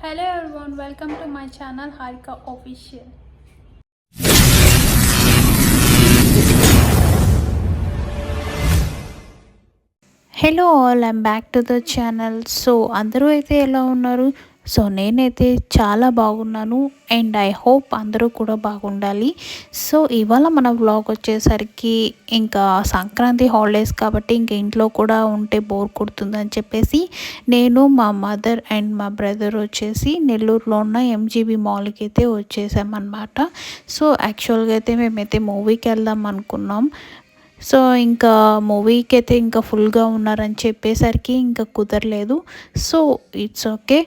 Hello everyone, welcome to my channel Harika Official. Hello all, I'm back to the channel. So అందరూ అయితే ఎలా ఉన్నారు? So నేనైతే చాలా బాగున్నాను అండ్ ఐ హోప్ అందరూ కూడా బాగుండాలి. సో ఇవాళ మన వ్లాగ్ వచ్చేసరికి ఇంకా సంక్రాంతి హాలిడేస్ కాబట్టి ఇంకా ఇంట్లో కూడా ఉంటే బోర్ కొడుతుందని చెప్పేసి నేను మా మదర్ అండ్ మా బ్రదర్ వచ్చేసి నెల్లూరులో ఉన్న ఎంజీబీ మాల్కి అయితే వచ్చేసామన్నమాట. సో యాక్చువల్గా అయితే మేమైతే మూవీకి వెళ్దాం అనుకున్నాం. సో ఇంకా మూవీకి అయితే ఇంకా ఫుల్గా ఉన్నారని చెప్పేసరికి ఇంకా కుదరలేదు. So it's okay.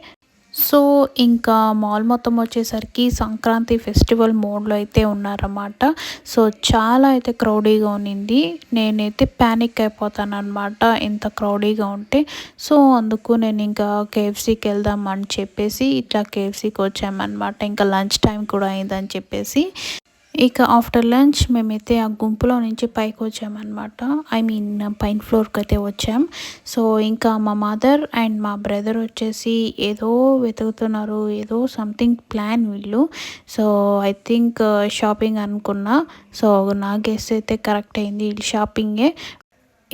సో ఇంకా మాల్ మొత్తం వచ్చేసరికి సంక్రాంతి ఫెస్టివల్ మోడ్లో అయితే ఉన్నారన్నమాట. సో చాలా అయితే క్రౌడీగా ఉన్నింది. నేనైతే ప్యానిక్ అయిపోతాను అనమాట ఇంత క్రౌడీగా ఉంటే. సో అందుకు నేను ఇంకా కేఎఫ్సీకి వెళ్దాం అని చెప్పేసి ఇట్లా కేఎఫ్సీకి వచ్చామన్నమాట. ఇంకా లంచ్ టైం కూడా అయిందని చెప్పేసి ఇక ఆఫ్టర్ లంచ్ మేమైతే ఆ గుంపులో నుంచి పైకి వచ్చామన్నమాట. ఐ మీన్ పైన ఫ్లోర్కి అయితే వచ్చాం. సో ఇంకా మా మదర్ అండ్ మా బ్రదర్ వచ్చేసి ఏదో వెతుకుతున్నారు, ఏదో సంథింగ్ ప్లాన్ వీళ్ళు. సో ఐ థింక్ షాపింగ్ అనుకున్నా. సో నా గెస్ అయితే కరెక్ట్ అయింది, వీళ్ళు షాపింగే.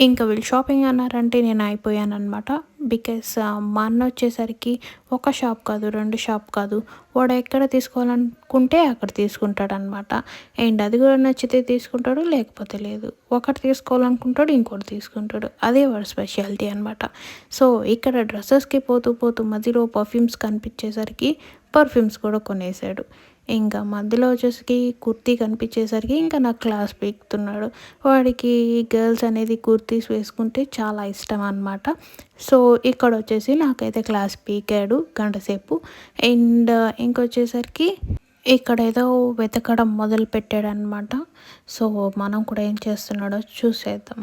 ఇంకా వీళ్ళు షాపింగ్ అన్నారంటే నేను అయిపోయాను అనమాట. బికాస్ మా అన్న వచ్చేసరికి ఒక షాప్ కాదు, 2 షాప్ కాదు, వాడు ఎక్కడ తీసుకోవాలనుకుంటే అక్కడ తీసుకుంటాడనమాట. అండ్ అది కూడా నచ్చితే తీసుకుంటాడు, లేకపోతే లేదు. ఒకటి తీసుకోవాలనుకుంటాడు, ఇంకోటి తీసుకుంటాడు. అదే వాడు స్పెషాలిటీ అనమాట. సో ఇక్కడ డ్రెస్సెస్కి పోతూ పోతూ మధ్యలో పర్ఫ్యూమ్స్ కనిపించేసరికి పర్ఫ్యూమ్స్ కూడా కొనేసాడు. ఇంకా మధ్యలో వచ్చేసరికి కుర్తీ కనిపించేసరికి ఇంకా నాకు క్లాస్ పీకుతున్నాడు. వాడికి గర్ల్స్ అనేది కుర్తీస్ వేసుకుంటే చాలా ఇష్టం అనమాట. సో ఇక్కడ వచ్చేసి నాకైతే క్లాస్ పీకాడు గంట సేపు. అండ్ ఇంకొచ్చేసరికి ఇక్కడ ఏదో వెతకడం మొదలు పెట్టాడు అనమాట. సో మనం కూడా ఏం చేస్తున్నాడో చూసేద్దాం.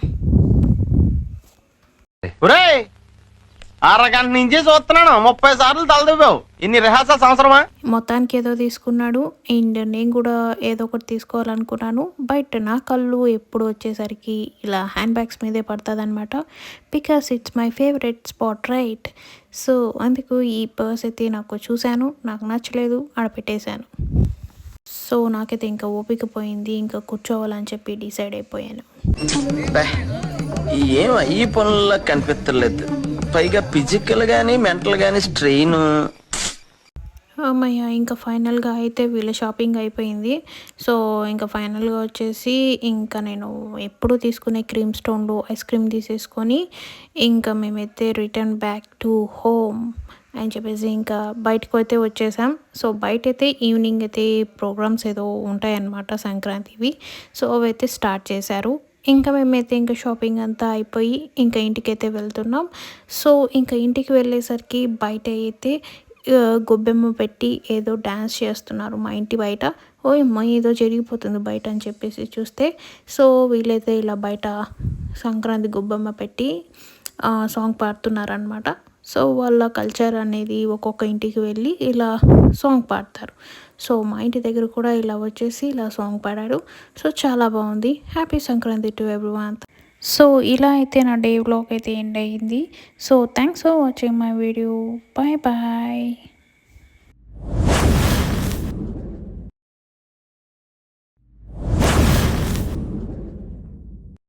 అరగంట నుంచి చూస్తున్నాను, 30 సార్లు తలదివ్వావు. ఇన్ని రిహార్సల్స్ అవసరమా? మొత్తానికి ఏదో తీసుకున్నాడు. అండ్ నేను కూడా ఏదో ఒకటి తీసుకోవాలనుకున్నాను. బట్ నా కళ్ళు ఎప్పుడు వచ్చేసరికి ఇలా హ్యాండ్ బ్యాగ్స్ మీదే పడుతుంది అనమాట. Because it's my favourite spot, right? So అందుకు ఈ పర్స్ అయితే నాకు చూశాను, నాకు నచ్చలేదు, ఆడపెట్టేశాను. సో నాకైతే ఇంకా ఓపిక పోయింది, ఇంకా కూర్చోవాలని చెప్పి డిసైడ్ అయిపోయాను. ఏం ఈ పనుల్లో కనిపించలేదు, పైగా ఫిజికల్ గానీ మెంటల్ గానీ స్ట్రెయిన్. అమ్మయ్య, ఇంకా ఫైనల్గా అయితే వీళ్ళ షాపింగ్ అయిపోయింది. సో ఇంకా ఫైనల్గా వచ్చేసి ఇంకా నేను ఎప్పుడు తీసుకునే క్రీమ్ స్టోన్లో ఐస్ క్రీమ్ తీసేసుకొని ఇంకా మేమైతే రిటర్న్ బ్యాక్ టు హోమ్ అని చెప్పేసి ఇంకా బయటకు అయితే వచ్చేసాం. సో బయట అయితే ఈవినింగ్ అయితే ప్రోగ్రామ్స్ ఏదో ఉంటాయన్నమాట సంక్రాంతివి. సో అవైతే స్టార్ట్ చేశారు. ఇంకా మేమైతే ఇంకా షాపింగ్ అంతా అయిపోయి ఇంకా ఇంటికైతే వెళ్తున్నాం. సో ఇంకా ఇంటికి వెళ్ళేసరికి బయట అయితే గొబ్బెమ్మ పెట్టి ఏదో డ్యాన్స్ చేస్తున్నారు మా ఇంటి బయట. ఓ అమ్మ, ఏదో జరిగిపోతుంది బయట అని చెప్పేసి చూస్తే సో వీళ్ళైతే ఇలా బయట సంక్రాంతి గొబ్బెమ్మ పెట్టి సాంగ్ పాడుతున్నారనమాట. సో వాళ్ళ కల్చర్ అనేది ఒక్కొక్క ఇంటికి వెళ్ళి ఇలా సాంగ్ పాడతారు. సో మా ఇంటి దగ్గర కూడా ఇలా వచ్చేసి ఇలా సాంగ్ పాడారు. సో చాలా బాగుంది. Happy Sankranti to everyone. So ఇలా అయితే నా డే వ్లాగ్ అయితే ఎండ్ అయ్యింది. So thanks for watching my video. Bye bye.